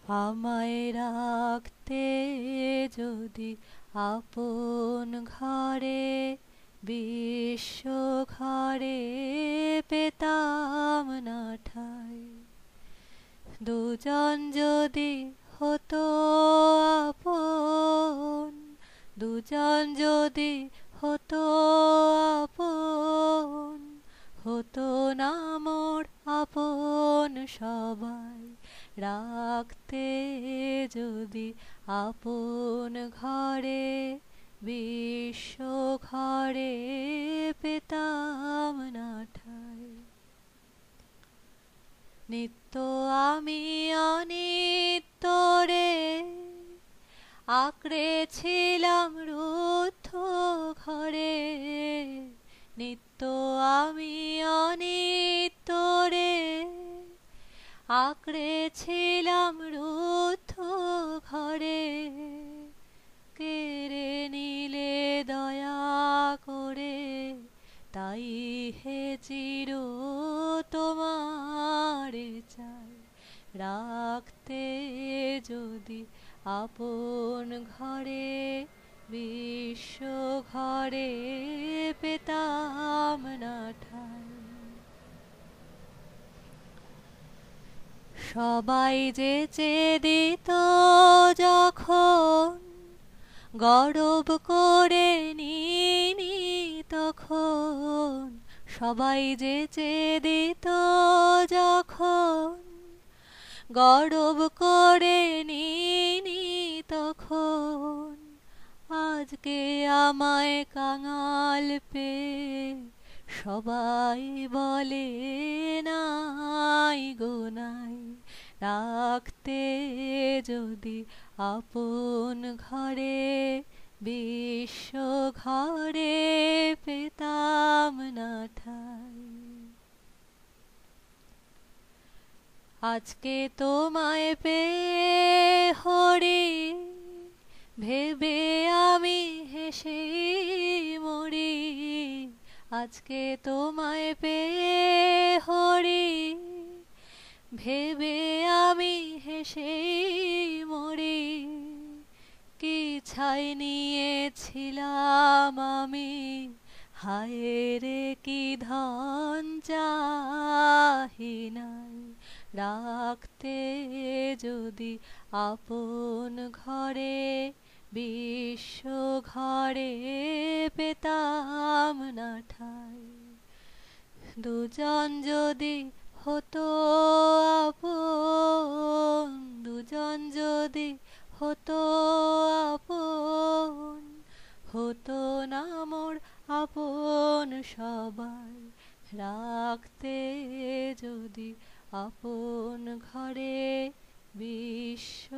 আমায় রাখতে যদি আপন ঘরে, বিশ্ব ঘরে পেতাম না ঠাঁই। দুজন যদি হতো আপন, দুজন যদি হতো আপন, হতো না মোর আপন সবাই। রাখতে যদি আপন ঘরে, বিশ্ব ঘরে পেতাম না ঠাঁই। নিত্য আমি অনিত্য রে আঁকড়েছিলাম রুদ্ধ ঘরে। নিত্য আমি অনিত্য রে আঁকড়েছিলাম রুদ্ধ ঘরে। কেড়ে নিলে দয়া করে, তাই হে চির তোমারে চাই। রাখতে যদি আপন ঘরে, বিশ্ব ঘরে পেতাম না ঠাঁই। সবাই যে চেয়ে দিত যখন, গরব করে নিনি তখন। সবাই যে চেয়ে দিত যখন, গরব করে নিনি তখন। আজকে আমায় কাঙাল পেয়ে সবাই বলে নাই গো নাই। রাখতে যদি আপন ঘরে, বিশ্ব ঘরে পেতাম না ঠাঁই। আজকে তোমায় পেয়ে হরি, ভেবে আমি হেসে মরি। আজকে তোমায় পেয়ে হরি, ভেবে আমি হেসে মরি। কি ছাই নিয়েছিলাম আমি, হায় রে কি ধন চাহি নাই। রাখতে যদি আপন ঘরে, বিশ্ব ঘরে পেতাম না ঠাঁই। দুজন যদি হতো আপন, দুজন যদি হতো আপন, হতো না মোর আপন সবাই। রাখতে যদি আপন ঘরে, বিশ্ব